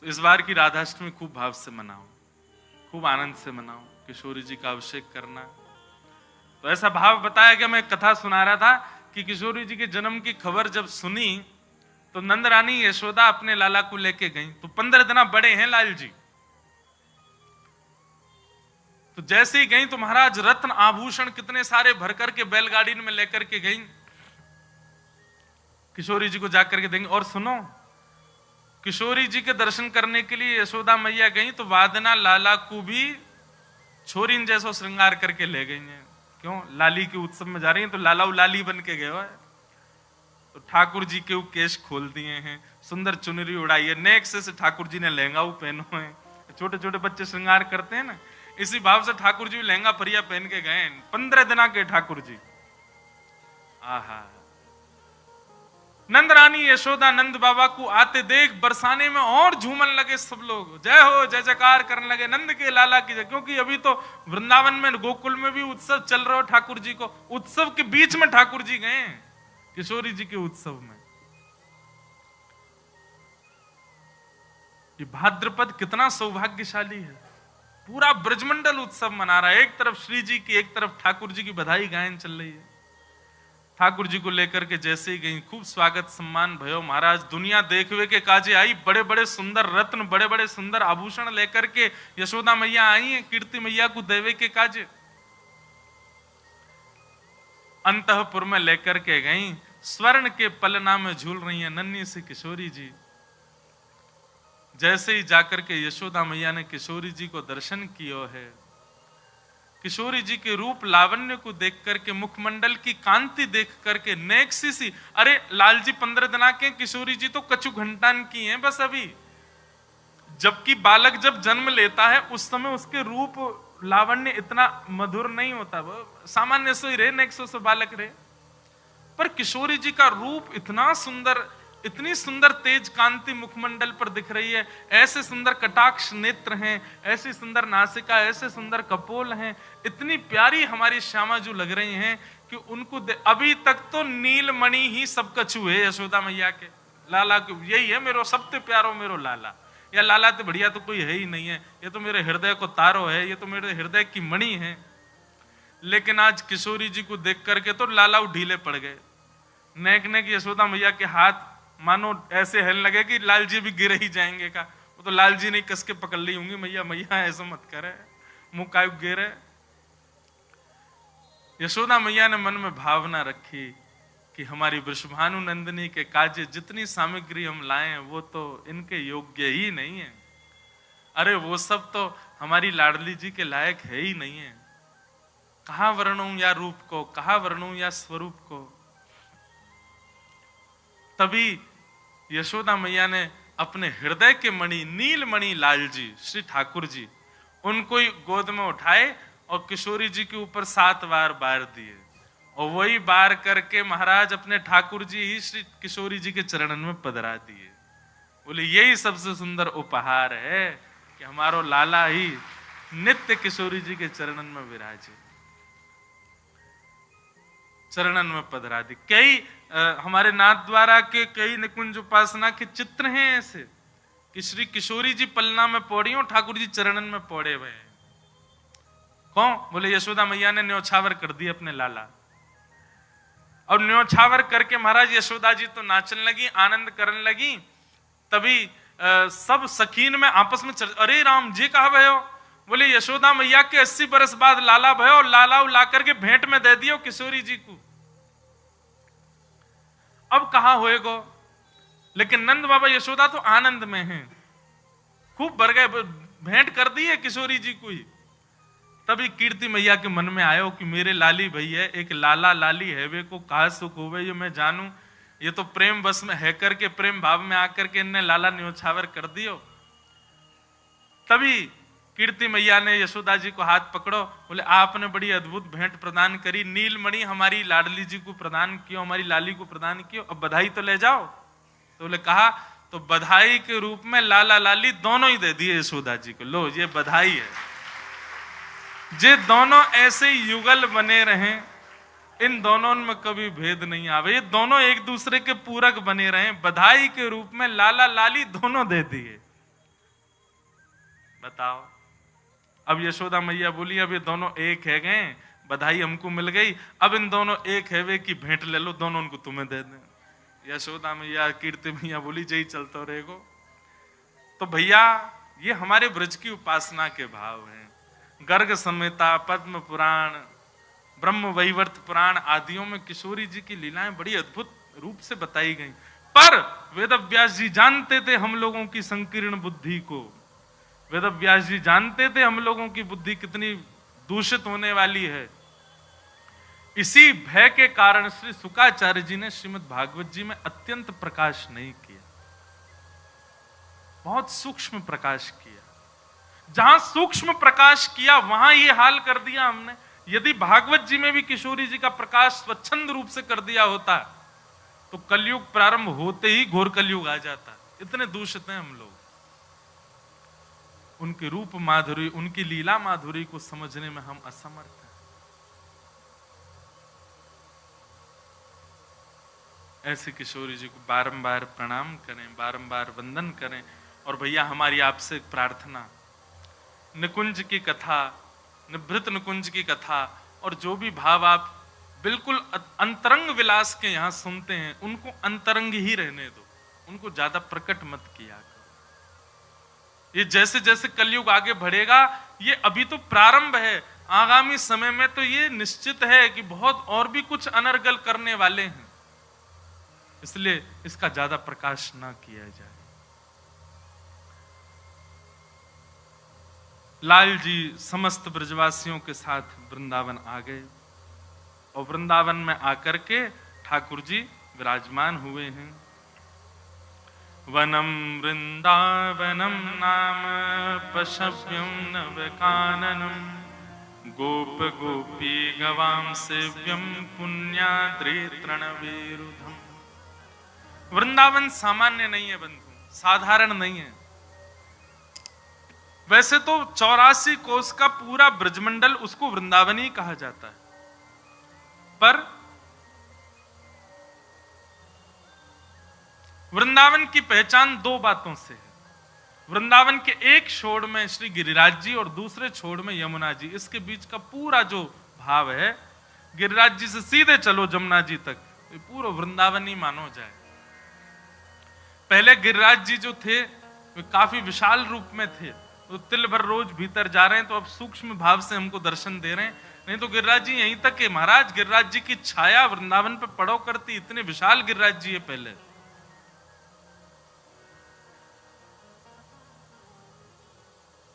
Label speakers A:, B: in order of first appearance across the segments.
A: तो इस बार की राधाष्टमी खूब भाव से मनाओ, खूब आनंद से मनाओ, किशोरी जी का अभिषेक करना। तो ऐसा भाव बताया कि मैं कथा सुना रहा था कि किशोरी जी के जन्म की खबर जब सुनी तो नंद रानी यशोदा अपने लाला को लेके गई। तो 15 दिन बड़े हैं लाल जी। तो जैसे ही गई तो महाराज रत्न आभूषण कितने सारे भर करके बैलगाड़ी में लेकर के गई, किशोरी जी को जाकर के देंगे। और सुनो, किशोरी जी के दर्शन करने के लिए यशोदा मैया गई तो वादना लाला को भी छोरीन जैसो श्रृंगार करके ले गई हैं। क्यों? लाली के उत्सव में जा रही हैं तो लाला लाली बन के गए। तो ठाकुर जी के केश खोल दिए हैं, सुंदर चुनरी उड़ाई है, नेक से ठाकुर जी ने लहंगा पहनो है। छोटे छोटे बच्चे श्रृंगार करते हैं ना, इसी भाव से ठाकुर जी लहंगा फरिया पहन के गए। 15 दिन के ठाकुर जी। आहा, नंद रानी यशोदा नंद बाबा को आते देख बरसाने में और झूमन लगे सब लोग, जय हो जय जयकार करने लगे नंद के लाला की जय। क्योंकि अभी तो वृंदावन में गोकुल में भी उत्सव चल रहा हो, ठाकुर जी को उत्सव के बीच में ठाकुर जी गए किशोरी जी के उत्सव में। ये भाद्रपद कितना सौभाग्यशाली है, पूरा ब्रजमंडल उत्सव मना रहा है। एक तरफ श्री जी की, एक तरफ ठाकुर जी की बधाई गायन चल रही है। ठाकुर जी को लेकर के जैसे ही गई, खूब स्वागत सम्मान भयो। महाराज दुनिया देखवे के काजे आई, बड़े बड़े सुंदर रत्न, बड़े बड़े सुंदर आभूषण लेकर के यशोदा मैया आई है कीर्ति मैया को देवे के काजे। अंतःपुर में लेकर के गई, स्वर्ण के पलना में झूल रही है नन्ही सी किशोरी जी। जैसे ही जाकर के यशोदा मैया ने किशोरी जी को दर्शन किया है, किशोरी जी के रूप लावण्य को देख करके, मुखमंडल की कांति देख करके नेक्सी सी, अरे लाल जी 15 दिन के, किशोरी जी तो कछु घंटान की हैं बस अभी। जबकि बालक जब जन्म लेता है उस समय उसके रूप लावण्य इतना मधुर नहीं होता, वो सामान्य से ही रहे, नेक्सो से बालक रहे। पर किशोरी जी का रूप इतना सुंदर, इतनी सुंदर तेज कांति मुखमंडल पर दिख रही है, ऐसे सुंदर कटाक्ष नेत्र हैं, ऐसी सुंदर नासिका, ऐसे सुंदर कपोल हैं, इतनी प्यारी हमारी श्यामा जो लग रही हैं कि उनको अभी तक तो नीलमणि ही सब कछु है यशोदा मैया के लाला को। यही है मेरो सबसे प्यारो मेरो लाला, या लाला तो बढ़िया तो कोई है ही नहीं है, ये तो मेरे हृदय को तारो है, ये तो मेरे हृदय की मणि है। लेकिन आज किशोरी जी को देख करके तो लाला ढीले पड़ गए। नेक नेक यशोदा मैया के हाथ मानो ऐसे हिलने लगे कि लाल जी भी गिर ही जाएंगे का। वो तो लाल जी ने कस के पकड़ ली होंगी, मैया मैया ऐसा मत करे, मुंह कायु गिरे। यशोदा मैया ने मन में भावना रखी कि हमारी वृषभानु नंदिनी के काजे जितनी सामग्री हम लाए हैं वो तो इनके योग्य ही नहीं है। अरे वो सब तो हमारी लाडली जी के लायक है ही नहीं है। कहां वर्णूं या रूप को, कहां वर्णूं या स्वरूप को। तभी यशोदा मैया ने अपने हृदय के मणि नीलमणि लाल जी श्री ठाकुर जी, उनको ही गोद में उठाए और किशोरी जी के ऊपर 7 बार बार दिए। और वही बार करके महाराज अपने ठाकुर जी ही श्री किशोरी जी के चरणन में पधरा दिए। बोले यही सबसे सुंदर उपहार है कि हमारो लाला ही नित्य किशोरी जी के चरणन में विराजे, चरणन में पधरा दी। कई हमारे नाथ द्वारा के कई निकुंज उपासना के चित्र हैं ऐसे कि श्री किशोरी जी पलना में पौड़ी और ठाकुर जी चरणन में पौड़े हुए हैं। कौन? बोले यशोदा मैया ने न्योछावर कर दी अपने लाला। और न्योछावर करके महाराज यशोदा जी तो नाचने लगी, आनंद करने लगी। तभी सब सखीन में आपस में अरे राम जी कहा भयो? बोले यशोदा मैया के 80 बरस बाद लाला भयो और लाला ला करके भेंट में दे दियो किशोरी जी को। अब कहा होएगो? लेकिन नंद बाबा यशोदा तो आनंद में हैं, खूब भर गए, भेंट कर दी है किशोरी जी को ही। तभी कीर्ति मैया के मन में आयो कि मेरे लाली भैया एक लाला लाली है वे को कहा सुख होवे, ये मैं जानू। ये तो प्रेम बस में है करके, प्रेम भाव में आकर के इनने लाला न्योछावर कर दियो। तभी कीर्ति मैया ने यशोदा जी को हाथ पकड़ो, बोले आपने बड़ी अद्भुत भेंट प्रदान करी, नीलमणि हमारी लाडली जी को प्रदान कियो, हमारी लाली को प्रदान कियो, अब बधाई तो ले जाओ। तो बोले कहा, तो बधाई के रूप में लाला लाली दोनों ही दे दिए यशोदा जी को, लो ये बधाई है। जे दोनों ऐसे युगल बने रहे, इन दोनों में कभी भेद नहीं आवे, ये दोनों एक दूसरे के पूरक बने रहे, बधाई के रूप में लाला लाली दोनों दे दिए। बताओ। अब यशोदा मैया बोली अब ये दोनों एक है गए, बधाई हमको मिल गई, अब इन दोनों एक है वे की भेंट ले लो, दोनों उनको तुम्हें दे दें। यशोदा मैया कीर्ति मैया बोली जय चलते रहेगो। तो भैया ये हमारे ब्रज की उपासना के भाव हैं। गर्ग संहिता, पद्म पुराण, ब्रह्म वैवर्त पुराण आदियों में किशोरी जी की लीलाएं बड़ी अद्भुत रूप से बताई गई। पर वेदव्यास जी जानते थे हम लोगों की संकीर्ण बुद्धि को। वेदव्यास जी जानते थे हम लोगों की बुद्धि कितनी दूषित होने वाली है। इसी भय के कारण श्री शुकाचार्य जी ने श्रीमद् भागवत जी में अत्यंत प्रकाश नहीं किया, बहुत सूक्ष्म प्रकाश किया। जहां सूक्ष्म प्रकाश किया वहां ये हाल कर दिया हमने। यदि भागवत जी में भी किशोरी जी का प्रकाश स्वच्छंद रूप से कर दिया होता तो कलयुग प्रारंभ होते ही घोर कलयुग आ जाता। इतने दूषित हैं हम लोग। उनके रूप माधुरी, उनकी लीला माधुरी को समझने में हम असमर्थ हैं। ऐसे किशोरी जी को बारंबार प्रणाम करें, बारंबार वंदन करें। और भैया हमारी आपसे एक प्रार्थना, निकुंज की कथा, निभृत निकुंज की कथा और जो भी भाव आप बिल्कुल अंतरंग विलास के यहां सुनते हैं उनको अंतरंग ही रहने दो, उनको ज्यादा प्रकट मत किया करो। ये जैसे जैसे कलयुग आगे बढ़ेगा, ये अभी तो प्रारंभ है, आगामी समय में तो ये निश्चित है कि बहुत और भी कुछ अनर्गल करने वाले हैं, इसलिए इसका ज्यादा प्रकाश ना किया जाए। लाल जी समस्त ब्रजवासियों के साथ वृंदावन आ गए और वृंदावन में आकर के ठाकुर जी विराजमान हुए हैं। वनम वृंदावनम नाम पशव्यम नवकाननम गोप गोपी गवाम सेव्यम पुण्याद्रि तृणवेरुधम। वृंदावन सामान्य नहीं है बंधु, साधारण नहीं है। वैसे तो 84 कोस का पूरा ब्रजमंडल उसको वृंदावन ही कहा जाता है, पर वृंदावन की पहचान दो बातों से है। वृंदावन के एक छोर में श्री गिरिराज जी और दूसरे छोर में यमुना जी, इसके बीच का पूरा जो भाव है, गिरिराज जी से सीधे चलो जमुना जी तक, ये पूरा वृंदावन ही मानो जाए। पहले गिरिराज जी जो थे वे काफी विशाल रूप में थे, तो तिल भर रोज भीतर जा रहे हैं, तो अब सूक्ष्म भाव से हमको दर्शन दे रहे हैं। नहीं तो गिरिराज जी यहीं तक है महाराज, गिरिराज जी की छाया वृंदावन पे पड़ो करती, इतने विशाल गिरिराज जी है पहले।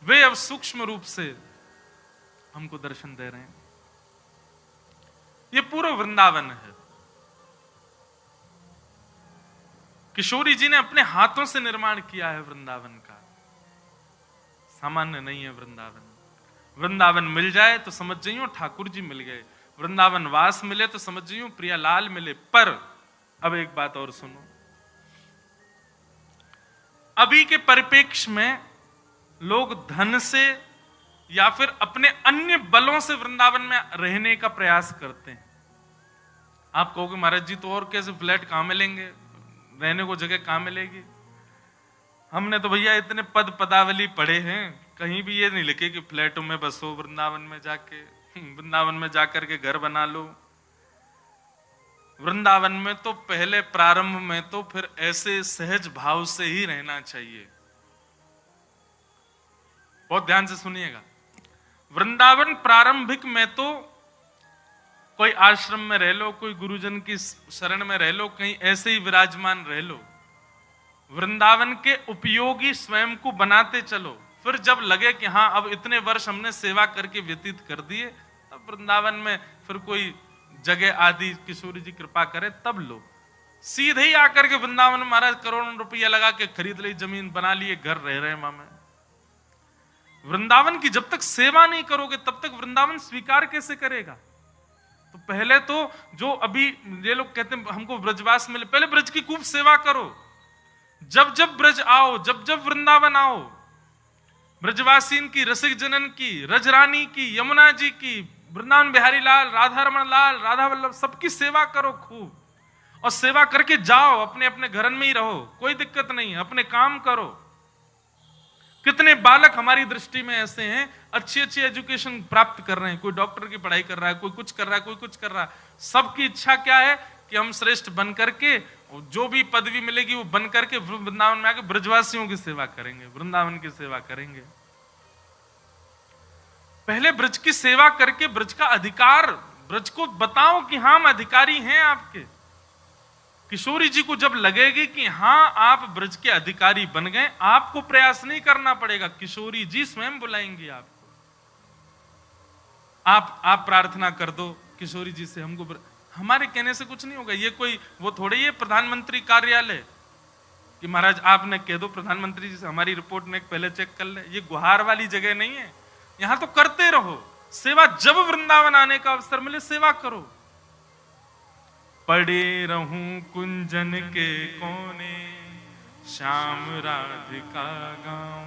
A: वे अब सूक्ष्म रूप से हमको दर्शन दे रहे हैं। ये पूरा वृंदावन है। किशोरी जी ने अपने हाथों से निर्माण किया है वृंदावन का, सामान्य नहीं है वृंदावन। वृंदावन मिल जाए तो समझ जाइयो ठाकुर जी मिल गए, वृंदावन वास मिले तो समझ जाइयो प्रियालाल मिले। पर अब एक बात और सुनो, अभी के परिप्रेक्ष्य में लोग धन से या फिर अपने अन्य बलों से वृंदावन में रहने का प्रयास करते हैं। आप कहोगे महाराज जी तो और कैसे फ्लैट कहां मिलेंगे, रहने को जगह कहां मिलेगी। हमने तो भैया इतने पद पदावली पढ़े हैं, कहीं भी ये नहीं लिखे कि फ्लैटों में बसो, वृंदावन में जाके वृंदावन में जाकर के घर बना लो। वृंदावन में तो पहले प्रारंभ में तो फिर ऐसे सहज भाव से ही रहना चाहिए। बहुत ध्यान से सुनिएगा। वृंदावन प्रारंभिक में तो कोई आश्रम में रह लो, कोई गुरुजन की शरण में रह लो, कहीं ऐसे ही विराजमान रह लो। वृंदावन के उपयोगी स्वयं को बनाते चलो, फिर जब लगे कि हाँ अब इतने वर्ष हमने सेवा करके व्यतीत कर दिए, तब वृंदावन में फिर कोई जगह आदि किशोरी जी कृपा करे तब लो। सीधे ही आकर के वृंदावन महाराज करोड़ों रुपया लगा के खरीद ली जमीन, बना लिए घर, रह रहे वहां में। वृंदावन की जब तक सेवा नहीं करोगे तब तक वृंदावन स्वीकार कैसे करेगा। तो पहले तो जो अभी ये लोग कहते हैं हमको ब्रजवास मिले, पहले ब्रज की खूब सेवा करो। जब जब ब्रज आओ, जब जब वृंदावन आओ, ब्रजवासीन की, रसिक जनन की, रजरानी की, यमुना जी की, वृंदावन बिहारी लाल, राधा रमन लाल, राधा वल्लभ, सबकी सेवा करो खूब, और सेवा करके जाओ। अपने अपने घर में ही रहो, कोई दिक्कत नहीं है, अपने काम करो। कितने बालक हमारी दृष्टि में ऐसे हैं, अच्छी अच्छी एजुकेशन प्राप्त कर रहे हैं, कोई डॉक्टर की पढ़ाई कर रहा है, कोई कुछ कर रहा है, कोई कुछ कर रहा है। सबकी इच्छा क्या है कि हम श्रेष्ठ बन करके, जो भी पदवी मिलेगी वो बन करके वृंदावन में आके ब्रजवासियों की सेवा करेंगे, वृंदावन की सेवा करेंगे। पहले ब्रज की सेवा करके ब्रज का अधिकार, ब्रज को बताओ कि हाँ हम अधिकारी हैं आपके। किशोरी जी को जब लगेगी कि हाँ आप ब्रज के अधिकारी बन गए, आपको प्रयास नहीं करना पड़ेगा, किशोरी जी स्वयं बुलाएंगी आपको। आप प्रार्थना कर दो किशोरी जी से, हमको हमारे कहने से कुछ नहीं होगा। ये कोई वो थोड़े ही प्रधानमंत्री कार्यालय कि महाराज आपने कह दो प्रधानमंत्री जी से हमारी रिपोर्ट ने पहले चेक कर ले। ये गुहार वाली जगह नहीं है, यहां तो करते रहो सेवा। जब वृंदावन आने का अवसर मिले सेवा करो। पड़े रहूं कुंजन के कोने, श्याम राधिका गाऊं,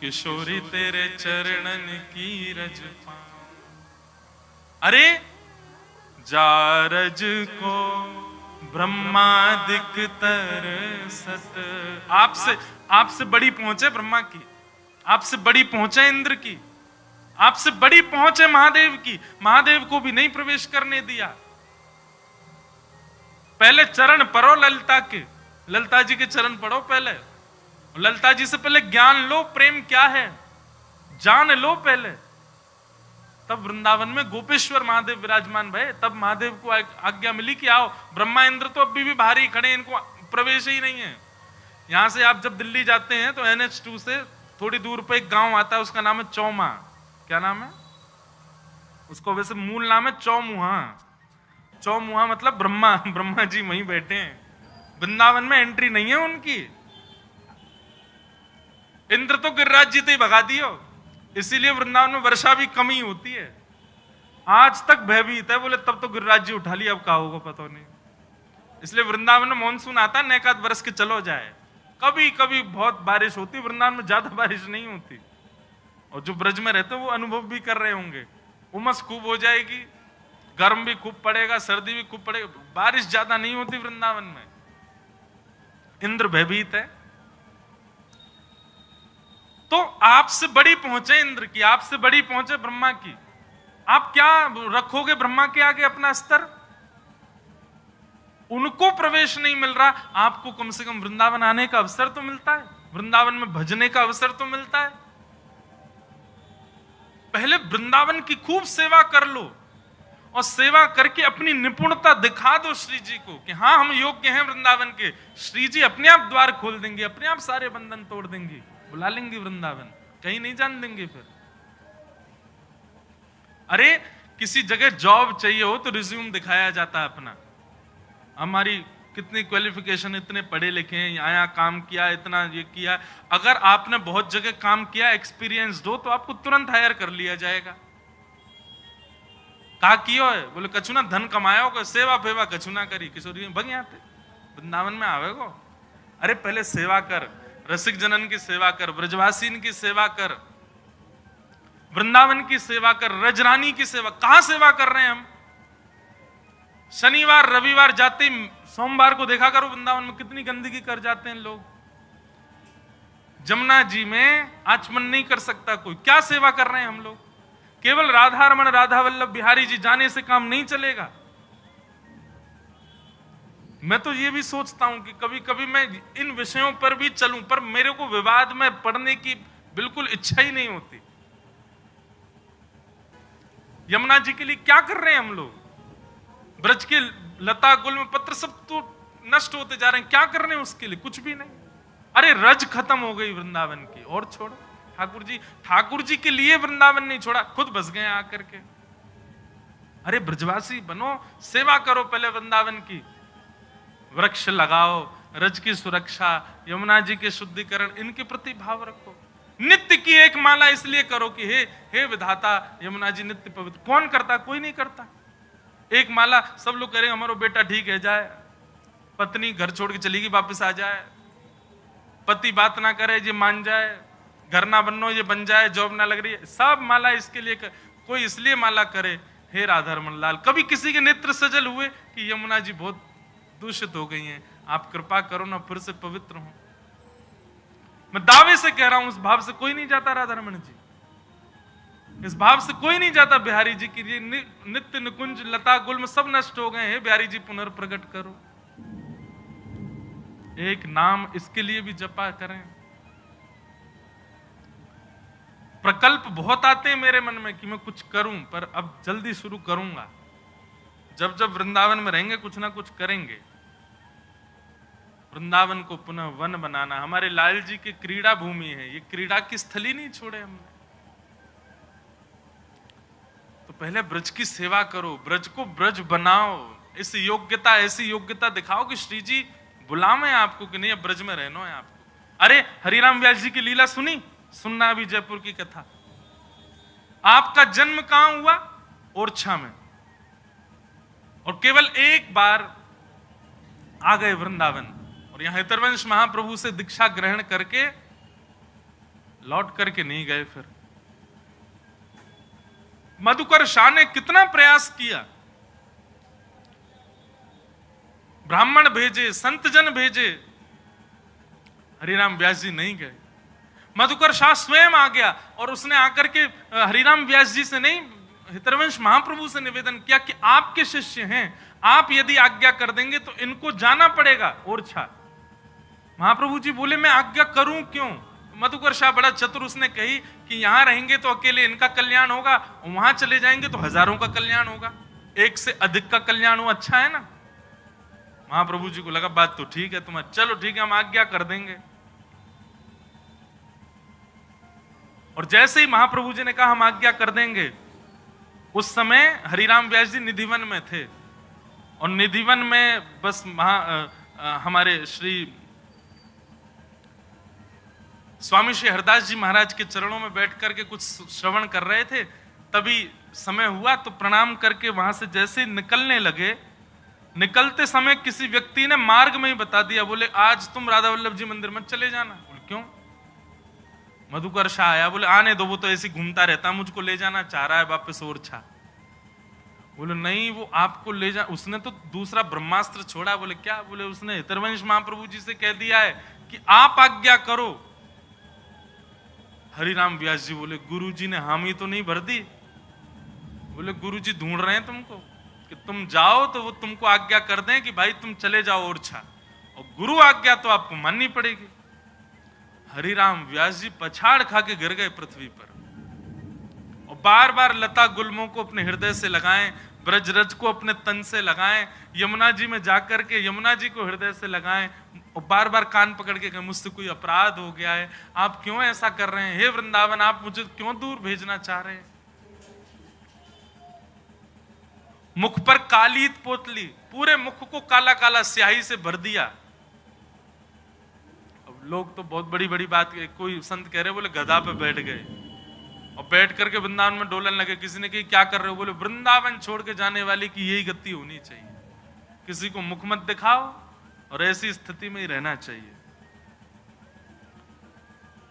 A: किशोरी तेरे चरणन की रज पाऊं। अरे जारज को ब्रह्मादिक तरसत, आपसे बड़ी पहुंच है ब्रह्मा की, आपसे बड़ी पहुंच है इंद्र की, आपसे बड़ी पहुंच है महादेव की। महादेव को भी नहीं प्रवेश करने दिया। पहले चरण पढ़ो ललिता के, ललिता जी के चरण पढ़ो पहले, ललिता जी से पहले ज्ञान लो, प्रेम क्या है जान लो पहले। तब वृंदावन में गोपेश्वर महादेव विराजमान भये, तब महादेव को आज्ञा मिली कि आओ। ब्रह्मा इंद्र तो अभी भी बाहर ही खड़े, इनको प्रवेश ही नहीं है। यहां से आप जब दिल्ली जाते हैं तो NH2 से थोड़ी दूर पे एक गांव आता है, उसका नाम है चौमा। क्या नाम है उसको? वैसे मूल नाम है चौमुहा। चौमुहा मतलब ब्रह्मा जी वहीं बैठे हैं। वृंदावन में एंट्री नहीं है उनकी। इंद्र तो गिरिराज जी ही भगा दियो, इसीलिए वृंदावन में वर्षा भी कम ही होती है। आज तक भयभीत है, बोले तब तो गिरिराज जी उठा लिया, अब क्या होगा पता नहीं। इसलिए वृंदावन में मानसून आता है, नेकात बरस के चलो जाए। कभी कभी बहुत बारिश होती, वृंदावन में ज्यादा बारिश नहीं होती। और जो ब्रज में रहते हैं वो अनुभव भी कर रहे होंगे। उमस खूब हो जाएगी, गर्म भी खूब पड़ेगा, सर्दी भी खूब पड़ेगा, बारिश ज्यादा नहीं होती वृंदावन में। इंद्र भयभीत है। तो आपसे बड़ी पहुंचे इंद्र की, आपसे बड़ी पहुंचे ब्रह्मा की। आप क्या रखोगे ब्रह्मा के आगे अपना स्तर? उनको प्रवेश नहीं मिल रहा, आपको कम से कम वृंदावन आने का अवसर तो मिलता है, वृंदावन में भजने का अवसर तो मिलता है। पहले वृंदावन की खूब सेवा कर लो और सेवा करके अपनी निपुणता दिखा दो श्री जी को कि हाँ हम योग्य हैं वृंदावन के। श्री जी अपने आप द्वार खोल देंगे, अपने आप सारे बंधन तोड़ देंगे, बुला लेंगे वृंदावन, कहीं नहीं जान देंगे फिर। अरे किसी जगह जॉब चाहिए हो तो रिज्यूम दिखाया जाता है अपना, हमारी कितनी क्वालिफिकेशन, इतने पढ़े लिखे हैं, यहाँ काम किया, इतना ये किया। अगर आपने बहुत जगह काम किया, एक्सपीरियंस्ड हो, तो आपको तुरंत हायर कर लिया जाएगा। कहा कियो है? बोले कछु ना धन कमाया हो, सेवा फेवा कछु ना करी। किशोरी भग आते वृंदावन में आवेगो। अरे पहले सेवा कर, रसिक जनन की सेवा कर, ब्रजवासीन की सेवा कर, वृंदावन की सेवा कर, रजरानी की सेवा। कहां सेवा कर रहे हैं हम? शनिवार रविवार जाते, सोमवार को देखा करो वृंदावन में कितनी गंदगी कर जाते हैं लोग। जमुना जी में आचमन नहीं कर सकता कोई। क्या सेवा कर रहे हैं हम लोग? केवल राधा रमन राधा वल्लभ बिहारी जी जाने से काम नहीं चलेगा। मैं तो ये भी सोचता हूं कि कभी कभी मैं इन विषयों पर भी चलूं, पर मेरे को विवाद में पढ़ने की बिल्कुल इच्छा ही नहीं होती। यमुना जी के लिए क्या कर रहे हैं हम लोग? ब्रज के लता गुल में पत्र सब तो नष्ट होते जा रहे हैं, क्या कर रहे हैं उसके लिए? कुछ भी नहीं। अरे रज खत्म हो गई वृंदावन की, और छोड़ो। ठाकुर जी के लिए वृंदावन नहीं छोड़ा, खुद बस गए आकर के। अरे ब्रजवासी बनो, सेवा करो पहले वृंदावन की। वृक्ष लगाओ, रज की सुरक्षा, यमुना जी के शुद्धिकरण, इनके प्रति भाव रखो। नित्य की एक माला इसलिए करो कि हे विधाता यमुना जी नित्य पवित्र। कौन करता? कोई नहीं करता। एक माला सब लोग करेंगे, हमारा बेटा ठीक है जाए, पत्नी घर छोड़ के चली गई वापस आ जाए, पति बात ना करे ये मान जाए, घर ना बनो ये बन जाए, जॉब ना लग रही है, सब माला इसके लिए कोई इसलिए माला करे, हे राधा रमन लाल। कभी किसी के नेत्र सजल हुए कि यमुना जी बहुत दूषित हो गई हैं, आप कृपा करो ना फिर से पवित्र हो। मैं दावे से कह रहा हूं, उस भाव से कोई नहीं जाता राधा रमन जी, इस भाव से कोई नहीं जाता बिहारी जी की ये नित्य निकुंज लता गुल्म सब नष्ट हो गए हैं, बिहारी जी पुनर्प्रकट करो। एक नाम इसके लिए भी जपा करें। प्रकल्प बहुत आते हैं मेरे मन में कि मैं कुछ करूं, पर अब जल्दी शुरू करूंगा। जब जब वृंदावन में रहेंगे कुछ ना कुछ करेंगे। वृंदावन को पुनः वन बनाना हमारे लाल जी की क्रीड़ा भूमि है, ये क्रीड़ा की स्थली नहीं छोड़े हमने। तो पहले ब्रज की सेवा करो, ब्रज को ब्रज बनाओ, इस योग्यता ऐसी योग्यता दिखाओ कि श्री जी बुलावे आपको कि नहीं अब ब्रज में रहना है आपको। अरे हरिराम व्यास जी की लीला सुनना अभी जयपुर की कथा। आपका जन्म कहां हुआ? ओरछा में, और केवल एक बार आ गए वृंदावन, और यहां हितरवंश महाप्रभु से दीक्षा ग्रहण करके लौट करके नहीं गए। फिर मधुकर शाह ने कितना प्रयास किया, ब्राह्मण भेजे, संत जन भेजे, हरिराम व्यास जी नहीं गए। मधुकर शाह स्वयं आ गया और उसने आकर के हरिराम व्यास जी से नहीं, हितरवंश महाप्रभु से निवेदन किया कि आपके शिष्य हैं, आप यदि आज्ञा कर देंगे तो इनको जाना पड़ेगा ओरछा। महाप्रभु जी बोले मैं आज्ञा करूं क्यों? मधुकर शाह बड़ा चतुर, उसने कही कि यहां रहेंगे तो अकेले इनका कल्याण होगा, वहां चले जाएंगे तो हजारों का कल्याण होगा, एक से अधिक का कल्याण हो, अच्छा है ना। महाप्रभु जी को लगा बात तो ठीक है तुम्हारी, चलो ठीक है हम आज्ञा कर देंगे। और जैसे ही महाप्रभु जी ने कहा हम आज्ञा कर देंगे, उस समय हरिराम व्यास जी निधिवन में थे, और निधिवन में बस हमारे श्री स्वामी श्री हरदास जी महाराज के चरणों में बैठ करके कुछ श्रवण कर रहे थे। तभी समय हुआ तो प्रणाम करके वहां से जैसे निकलने लगे, निकलते समय किसी व्यक्ति ने मार्ग में ही बता दिया, बोले आज तुम राधा वल्लभ जी मंदिर मत चले जाना। बोले क्यों? मधुकर शाह आया, बोले आने दो, वो तो ऐसे घूमता रहता, मुझको ले जाना चाह रहा है वापस ओरछा। बोले नहीं वो आपको ले जा, उसने तो दूसरा ब्रह्मास्त्र छोड़ा। बोले क्या? बोले उसने हितरवंश महाप्रभु जी से कह दिया है कि आप आज्ञा करो। हरिराम व्यास जी बोले गुरुजी ने हामी तो नहीं भर दी? बोले गुरुजी ढूंढ रहे हैं तुमको कि तुम जाओ तो वो तुमको आज्ञा कर दें कि भाई तुम चले जाओ ओरछा, और गुरु आज्ञा तो आपको माननी पड़ेगी। हरिराम व्यास जी पछाड़ खा के गिर गए पृथ्वी पर, और बार बार लता गुल्मों को अपने हृदय से लगाएं, ब्रजरज को अपने तन से लगाएं, यमुना जी में जाकर के यमुना जी को हृदय से लगाएं, और बार बार कान पकड़ के कहें मुझसे कोई अपराध हो गया है, आप क्यों ऐसा कर रहे हैं? हे वृंदावन आप मुझे क्यों दूर भेजना चाह रहे हैं? मुख पर कालीत पोतली, पूरे मुख को काला काला स्याही से भर दिया। अब लोग तो बहुत बड़ी बड़ी बात, कोई संत कह रहे बोले गधा पे बैठ गए और बैठ करके वृंदावन में डोलन लगे। किसी ने कही क्या कर रहे हो? बोले वृंदावन छोड़ के जाने वाले की यही गति होनी चाहिए, किसी को मुख मत दिखाओ और ऐसी स्थिति में ही रहना चाहिए।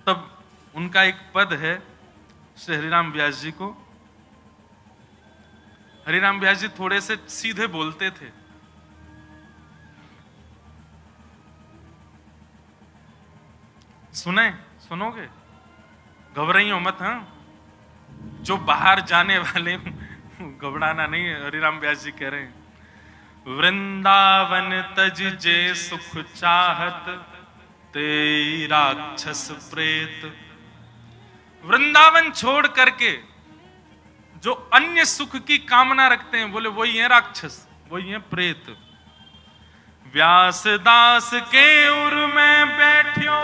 A: तब उनका एक पद है श्री हरिराम व्यास जी को। हरिराम व्यास जी थोड़े से सीधे बोलते थे, सुनोगे? घबराइयो मत। हाँ, जो बाहर जाने वाले घबराना नहीं है। हरिराम व्यास जी कह रहे हैं वृंदावन तज जे सुख चाहत ते राक्षस प्रेत। वृंदावन छोड़ करके जो अन्य सुख की कामना रखते हैं, बोले वही है राक्षस, वही है प्रेत। व्यासदास के उर में बैठियो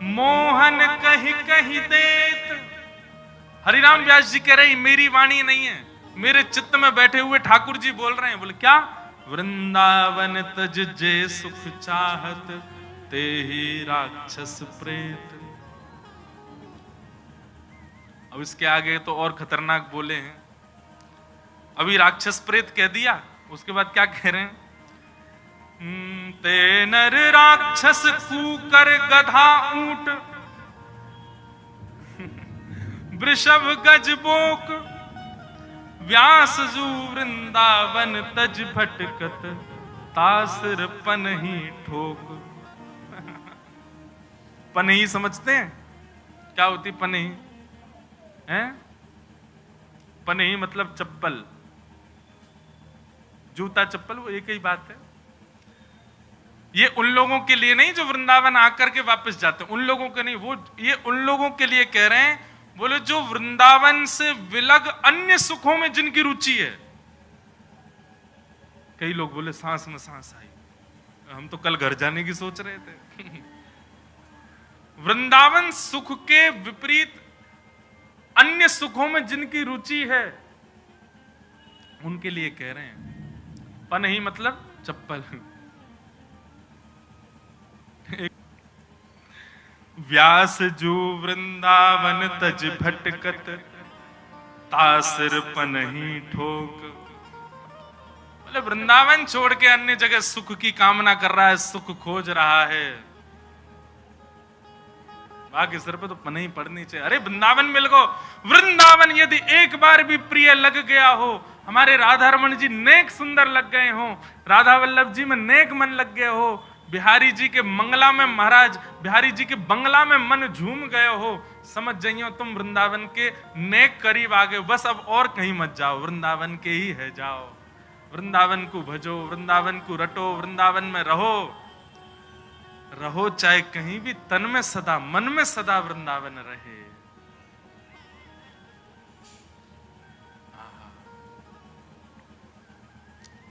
A: मोहन कही कही देत। हरिराम व्यास जी कह रहे हैं मेरी वाणी नहीं है, मेरे चित्त में बैठे हुए ठाकुर जी बोल रहे हैं। बोले क्या? वृंदावन तज जे सुख चाहत ते ही राक्षस प्रेत। अब इसके आगे तो और खतरनाक बोले हैं। अभी राक्षस प्रेत कह दिया, उसके बाद क्या कह रहे हैं? ते नर राक्षस कूकर गधा ऊंट वृषभ गज बोक व्यास जू वृंदावन तज भटकत तासर पन ही ठोक। पनही समझते हैं? क्या होती पनही? हैं? पनही मतलब चप्पल, जूता चप्पल, वो एक ही बात है। ये उन लोगों के लिए नहीं जो वृंदावन आकर के वापस जाते हैं, उन लोगों के नहीं, वो ये उन लोगों के लिए कह रहे हैं, बोले जो वृंदावन से विलग अन्य सुखों में जिनकी रुचि है। कई लोग बोले सांस में सांस आई, हम तो कल घर जाने की सोच रहे थे। वृंदावन सुख के विपरीत अन्य सुखों में जिनकी रुचि है, उनके लिए कह रहे हैं। पनही मतलब चप्पल। व्यास जो वृंदावन तज भटकत, तासर पनही ठोक। बोले वृंदावन छोड़ के अन्य जगह सुख की कामना कर रहा है, सुख खोज रहा है, बाकी सिर पे तो पनही पड़नी चाहिए। अरे वृंदावन मिल गो, वृंदावन यदि एक बार भी प्रिय लग गया हो, हमारे राधा रमन जी नेक सुंदर लग गए हो, राधा वल्लभ जी में नेक मन लग गए हो, बिहारी जी के मंगला में, महाराज बिहारी जी के बंगला में मन झूम गए हो, समझ जाइए तुम वृंदावन के नेक करीब आ गए। बस अब और कहीं मत जाओ, वृंदावन के ही है जाओ। वृंदावन को भजो, वृंदावन को रटो, वृंदावन में रहो, रहो चाहे कहीं भी, तन में सदा, मन में सदा वृंदावन रहे।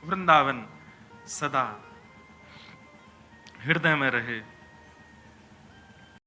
A: वृंदावन सदा हृदय में रहे।